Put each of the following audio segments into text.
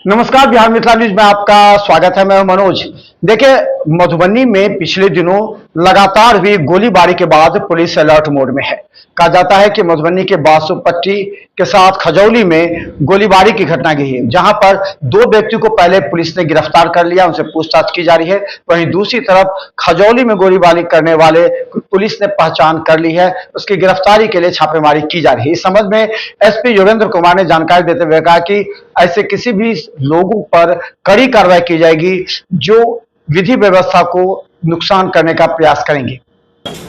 नमस्कार, बिहार मिथिला न्यूज में आपका स्वागत है। मैं हूं मनोज। देखिए, मधुबनी में पिछले दिनों लगातार हुई गोलीबारी के बाद पुलिस अलर्ट मोड में है। कहा जाता है कि मधुबनी के बासुपट्टी के साथ खजौली में गोलीबारी की घटना गई है, जहां पर दो व्यक्तियों को पहले पुलिस ने गिरफ्तार कर लिया, उनसे पूछताछ की जा रही है। वहीं दूसरी तरफ खजौली में गोलीबारी करने वाले पुलिस ने पहचान कर ली है, उसकी गिरफ्तारी के लिए छापेमारी की जा रही है। इस संबंध में एसपी योगेंद्र कुमार ने जानकारी देते हुए कहा कि ऐसे किसी भी लोगों पर कड़ी कार्रवाई की जाएगी जो विधि व्यवस्था को नुकसान करने का प्रयास करेंगे।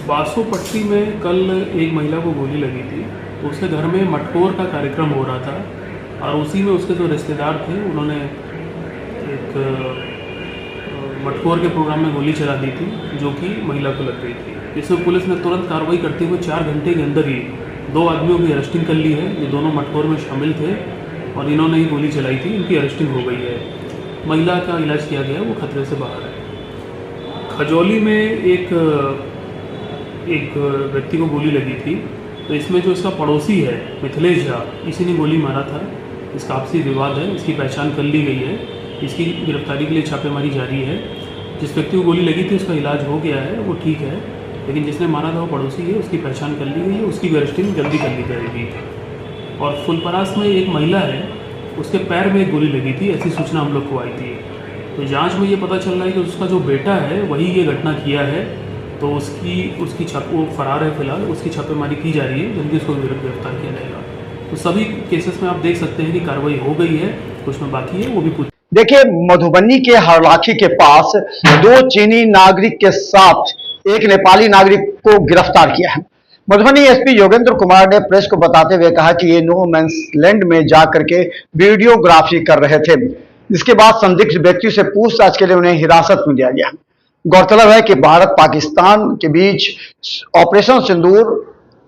बासुपट्टी में कल एक महिला को गोली लगी थी, तो उसके घर में मटकोर का कार्यक्रम हो रहा था और उसी में उसके जो रिश्तेदार थे उन्होंने एक मटकोर के प्रोग्राम में गोली चला दी थी, जो कि महिला को लग गई थी। इसमें पुलिस ने तुरंत कार्रवाई करते हुए 4 घंटे के अंदर ही 2 आदमियों की अरेस्टिंग कर ली है। ये दोनों मटकोर में शामिल थे और इन्होंने ही गोली चलाई थी। इनकी अरेस्टिंग हो गई है। महिला का इलाज किया गया, वो खतरे से बाहर है। खजौली में एक व्यक्ति को गोली लगी थी, तो इसमें जो इसका पड़ोसी है मिथिलेश झा, इसी ने गोली मारा था। इसका आपसी विवाद है, इसकी पहचान कर ली गई है। इसकी गिरफ्तारी के लिए छापेमारी जारी है। जिस व्यक्ति को गोली लगी थी उसका इलाज हो गया है, वो ठीक है, लेकिन जिसने मारा था वो पड़ोसी है, उसकी पहचान कर ली गई है। उसकी भी अरेस्टिंग जल्दी कर ली जाएगी। और फुलपरास में एक महिला है, उसके पैर में एक गोली लगी थी, ऐसी सूचना हम लोग को आई थी। तो जांच में ये पता चल रहा है कि उसका जो बेटा है वही ये घटना किया है, तो उसकी वो फरार है फिलहाल, उसकी छापेमारी की जा रही है, जल्दी उसको गिरफ्तार किया जाएगा। तो सभी केसेस में आप देख सकते हैं कि कार्रवाई हो गई है, कुछ में बाकी है, वो भी पूछ। देखिए, मधुबनी के हरलाखी के पास 2 चीनी नागरिक के साथ एक नेपाली नागरिक को गिरफ्तार किया है। मधुबनी एसपी योगेंद्र कुमार ने प्रेस को बताते हुए कहा कि ये नो मैंस लैंड में जाकर के वीडियोग्राफी कर रहे थे। इसके बाद संदिग्ध व्यक्ति से पूछताछ के लिए उन्हें हिरासत में लिया गया। गौरतलब है कि भारत पाकिस्तान के बीच ऑपरेशन सिंदूर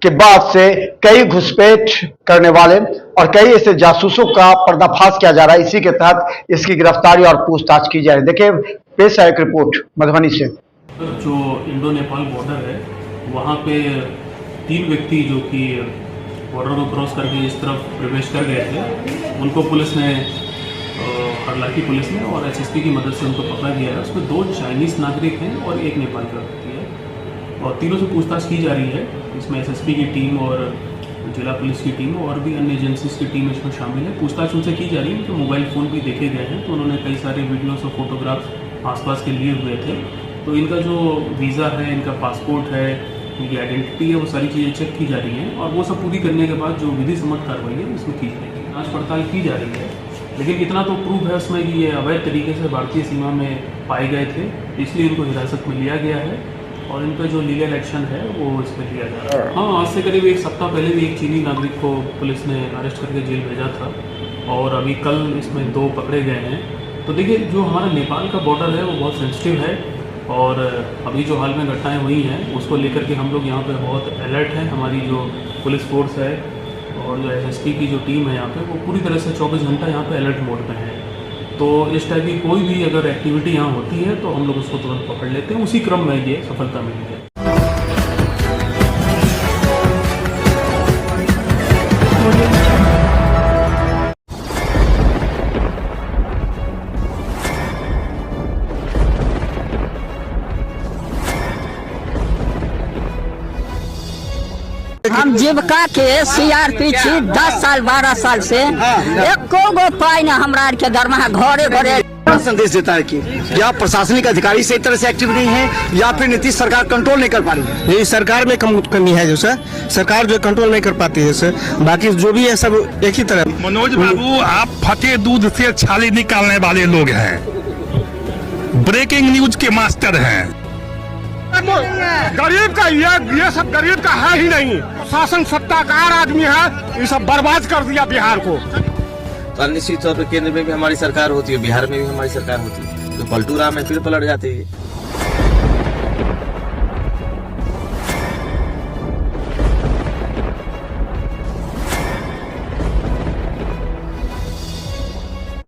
के बाद से कई घुसपैठ करने वाले और कई ऐसे जासूसों का पर्दाफाश किया जा रहा है। इसी के तहत इसकी गिरफ्तारी और पूछताछ की जा रही है। देखिए, पेश है एक रिपोर्ट मधुबनी से। जो इंडो नेपाल बॉर्डर है, वहाँ पे 3 व्यक्ति जो कि बॉर्डर को क्रॉस करके इस तरफ प्रवेश कर गए थे, उनको पुलिस ने, हरलाखी पुलिस ने और एसएसपी की मदद से उनको पकड़ा गया है। उसमें 2 चाइनीज़ नागरिक हैं और 1 नेपाल का व्यक्ति है, और तीनों से पूछताछ की जा रही है। इसमें एसएसपी की टीम और जिला पुलिस की टीम और भी अन्य एजेंसीज की टीम इसमें शामिल है। पूछताछ उनसे की जा रही है। उनके मोबाइल फ़ोन भी देखे गए हैं, तो उन्होंने कई सारे वीडियोज़ और फोटोग्राफ्स आसपास के लिए हुए थे। तो इनका जो वीज़ा है, इनका पासपोर्ट है, इनकी आइडेंटिटी है, वो सारी चीज़ें चेक की जा रही हैं और वो सब पूरी करने के बाद जो विधि सम्मत कार्रवाई है उसमें की जाएगी। जांच पड़ताल की जा रही है, लेकिन इतना तो प्रूफ है उसमें कि ये अवैध तरीके से भारतीय सीमा में पाए गए थे, इसलिए इनको हिरासत में लिया गया है और इन पर जो लीगल एक्शन है वो इस पर लिया जा रहा है। हाँ, आज से करीब 1 सप्ताह पहले भी एक चीनी नागरिक को पुलिस ने अरेस्ट करके जेल भेजा था और अभी कल इसमें 2 पकड़े गए हैं। तो देखिए, जो हमारा नेपाल का बॉर्डर है वो बहुत सेंसिटिव है और अभी जो हाल में घटनाएं हुई हैं उसको लेकर के हम लोग यहाँ पे बहुत अलर्ट हैं। हमारी जो पुलिस फोर्स है और जो एसएसपी की जो टीम है यहाँ पे, वो पूरी तरह से 24 घंटा यहाँ पे अलर्ट मोड पे है। तो इस टाइप की कोई भी अगर एक्टिविटी यहाँ होती है तो हम लोग उसको तुरंत पकड़ लेते हैं। उसी क्रम में ये सफलता मिली है। हम जीविका के सीआरपी छी 10 साल 12 साल से एको गो पाई न हमरा के दरमाहा घरे घरे। संदेश देता है कि क्या प्रशासनिक अधिकारी सही तरह से एक्टिव नहीं है या फिर नीतीश सरकार कंट्रोल नहीं कर पा रही है? ये सरकार में कमी है, जो सर सरकार जो कंट्रोल नहीं कर पाती है सर। बाकी जो भी है सब एक ही तरह। मनोज बाबू, आप फटे दूध से छाली निकालने वाले लोग हैं, ब्रेकिंग न्यूज के मास्टर हैं। गरीब का ये सब गरीब का है ही नहीं। शासन सत्ताकार आदमी है, ये सब बर्बाद कर दिया बिहार को। तो निश्चित तौर पर केंद्र में भी हमारी सरकार होती है, बिहार में भी हमारी सरकार होती है, तो पलटू राम में फिर पलट जाती है।